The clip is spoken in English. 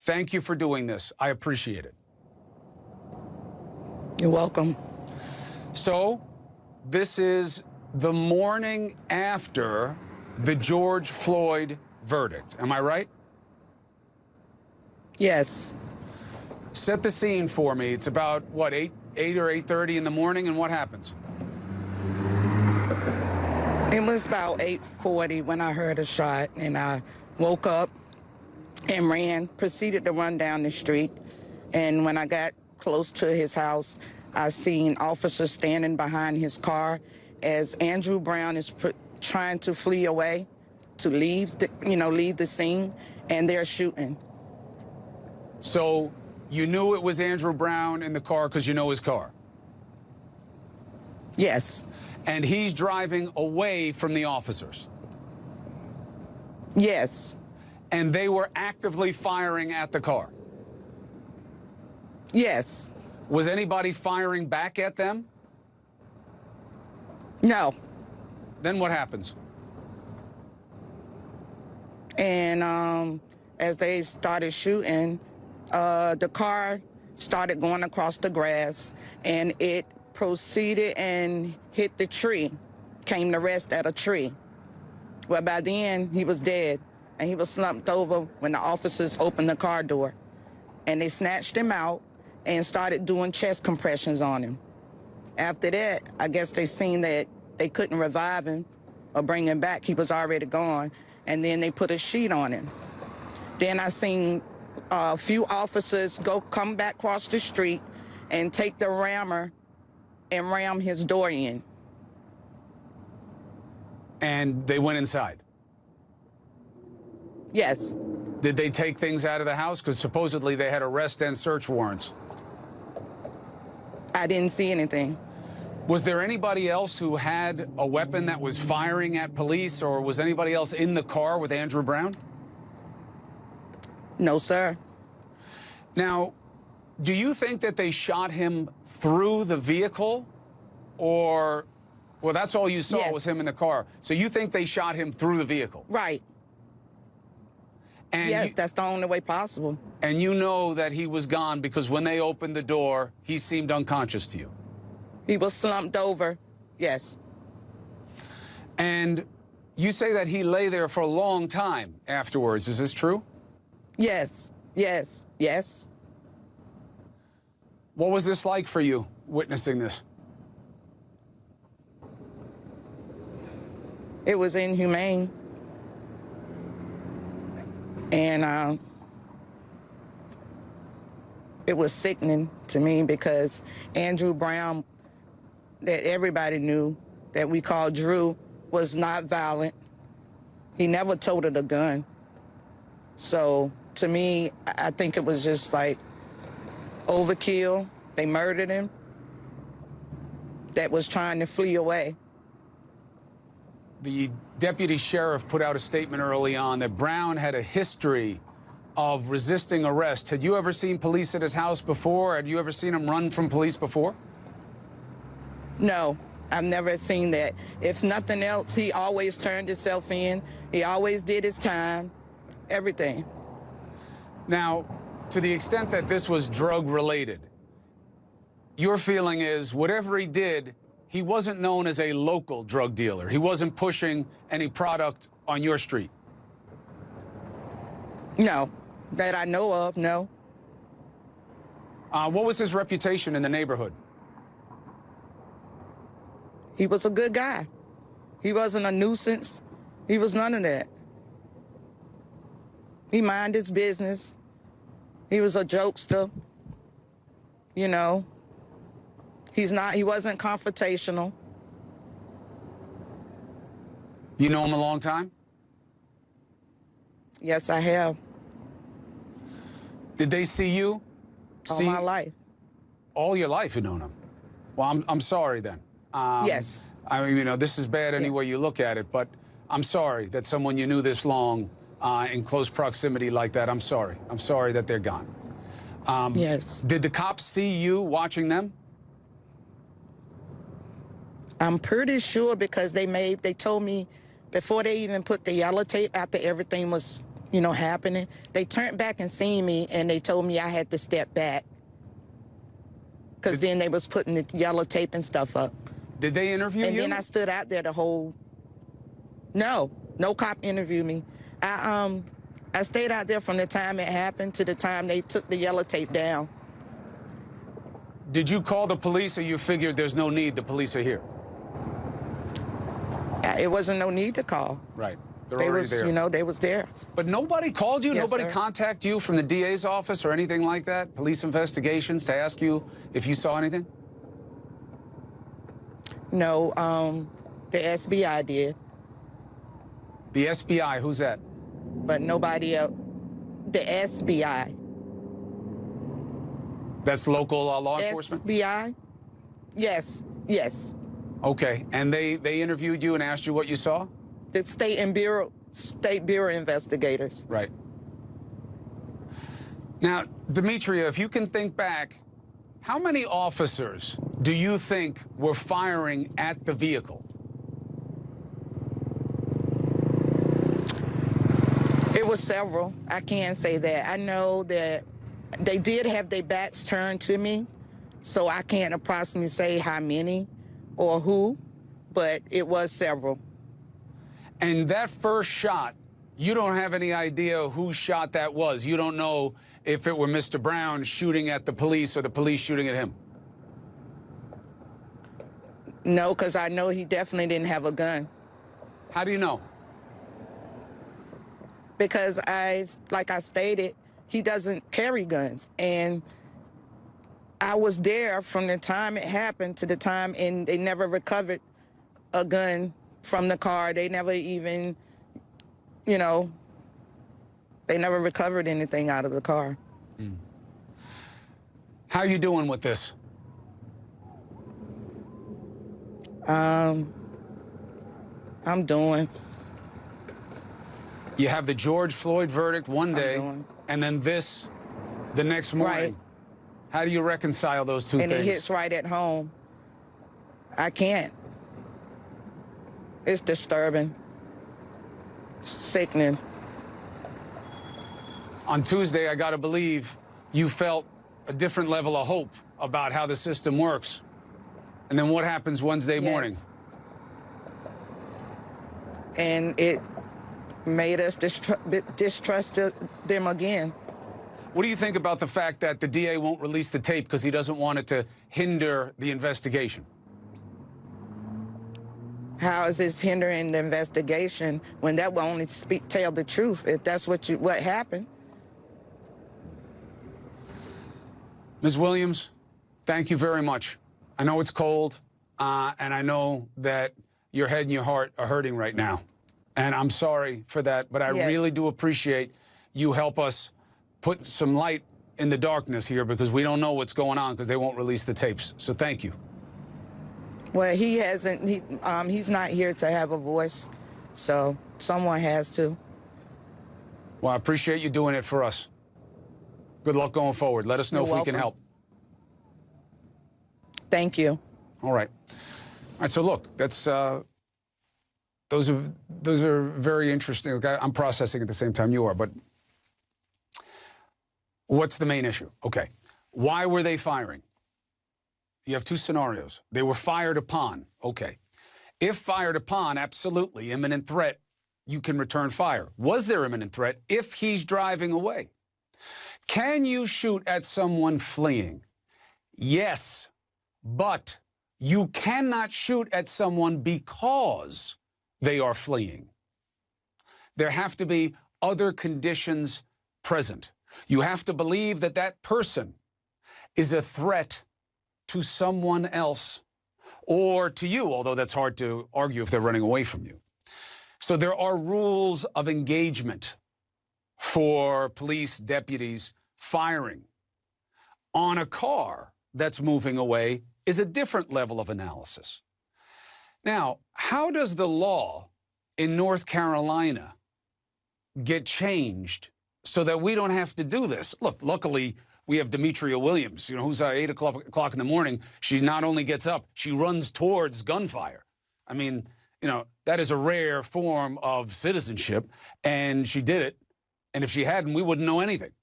Thank you for doing this. I appreciate it. You're welcome. So, this is the morning after the George Floyd verdict. Am I right? Yes. Set the scene for me. It's about, what, 8 or 8:30 in the morning, and what happens? It was about 8:40 when I heard a shot, and I woke up and proceeded to run down the street. And when I got close to his house, I seen officers standing behind his car as Andrew Brown is trying to flee away, to leave the scene, and they're shooting. So you knew it was Andrew Brown in the car because you know his car? Yes. And he's driving away from the officers? Yes. And they were actively firing at the car? Yes. Was anybody firing back at them? No. Then what happens? And as they started shooting, the car started going across the grass, and it proceeded and hit the tree, came to rest at a tree. Well, by then, he was dead, and he was slumped over when the officers opened the car door. And they snatched him out and started doing chest compressions on him. After that, I guess they seen that they couldn't revive him or bring him back. He was already gone. And then they put a sheet on him. Then I seen a few officers come back across the street and take the rammer and ram his door in. And they went inside? Yes. Did they take things out of the house? Because supposedly they had arrest and search warrants. I didn't see anything. Was there anybody else who had a weapon that was firing at police, or was anybody else in the car with Andrew Brown? No, sir. Now, do you think that they shot him through the vehicle, or, well, that's all you saw Yes. was him in the car. So you think they shot him through the vehicle? Right. And yes, that's the only way possible. And you know that he was gone because when they opened the door, he seemed unconscious to you? He was slumped over, yes. And you say that he lay there for a long time afterwards. Is this true? Yes, yes, yes. What was this like for you, witnessing this? It was inhumane. And it was sickening to me because Andrew Brown, that everybody knew, that we called Drew, was not violent. He never toted a gun. So to me, I think it was just like overkill. They murdered him. That was trying to flee away. The deputy sheriff put out a statement early on that Brown had a history of resisting arrest. Had you ever seen police at his house before? Had you ever seen him run from police before? No, I've never seen that. If nothing else, he always turned himself in. He always did his time, everything. Now, to the extent that this was drug-related, your feeling is whatever he did, he wasn't known as a local drug dealer. He wasn't pushing any product on your street. No, that I know of, no. What was his reputation in the neighborhood? He was a good guy. He wasn't a nuisance. He was none of that. He minded his business. He was a jokester. You know, he wasn't confrontational. You know him a long time? Yes, I have. Did they see you? All my life. All your life you've known him? Well, I'm sorry then. Yes. I mean, you know, this is bad any way you look at it, but I'm sorry that someone you knew this long in close proximity like that. I'm sorry. I'm sorry that they're gone. Yes. Did the cops see you watching them? I'm pretty sure because they told me before they even put the yellow tape after everything was happening. They turned back and seen me, and they told me I had to step back because then they was putting the yellow tape and stuff up. Did they interview you? And then I stood out there the whole. No cop interviewed me. I stayed out there from the time it happened to the time they took the yellow tape down. Did you call the police, or you figured there's no need, the police are here? It wasn't no need to call. Right. They're already there. They was there. But nobody called you? Yes, Nobody sir. contacted you from the DA's office or anything like that? Police investigations to ask you if you saw anything? No, the SBI did, The SBI, who's that? but nobody else. The SBI. That's local law enforcement? SBI? Yes. Okay. And they interviewed you and asked you what you saw? The State Bureau investigators. Right. Now, Demetria, if you can think back, how many officers do you think were firing at the vehicle? It was several. I can't say that. I know that they did have their backs turned to me, so I can't approximately say how many or who, but it was several. And that first shot, you don't have any idea whose shot that was. You don't know if it were Mr. Brown shooting at the police or the police shooting at him. No, because I know he definitely didn't have a gun. How do you know? Because like I stated, he doesn't carry guns. And I was there from the time it happened to the time, and they never recovered a gun from the car. They never even, they never recovered anything out of the car. How you doing with this? I'm doing. You have the George Floyd verdict one day, doing. and then this the next morning. Right. How do you reconcile those two And things? it hits right at home. I can't. It's disturbing. Sickening. On Tuesday, I got to believe you felt a different level of hope about how the system works. And then what happens Wednesday morning? Yes. And it made us distrust them again. What do you think about the fact that the DA won't release the tape because he doesn't want it to hinder the investigation? How is this hindering the investigation when that will only tell the truth if that's what happened? Ms. Williams, thank you very much. I know it's cold, and I know that your head and your heart are hurting right now. And I'm sorry for that, but I Yes. really do appreciate you help us put some light in the darkness here, because we don't know what's going on because they won't release the tapes. So thank you. Well, he's not here to have a voice, so someone has to. Well, I appreciate you doing it for us. Good luck going forward. Let us know You're if we can welcome. help. Thank you. All right. All right, so look, that's those are very interesting. Look, I'm processing at the same time you are, but what's the main issue? Okay. Why were they firing? You have two scenarios. They were fired upon. Okay. If fired upon, absolutely, imminent threat, you can return fire. Was there imminent threat if he's driving away? Can you shoot at someone fleeing? Yes, but you cannot shoot at someone because they are fleeing. There have to be other conditions present. You have to believe that that person is a threat to someone else or to you, although that's hard to argue if they're running away from you. So there are rules of engagement for police deputies. Firing on a car that's moving away is a different level of analysis. Now, how does the law in North Carolina get changed so that we don't have to do this? Look, luckily, we have Demetria Williams, who's at 8 o'clock in the morning. She not only gets up, she runs towards gunfire. I mean, that is a rare form of citizenship, and she did it. And if she hadn't, we wouldn't know anything.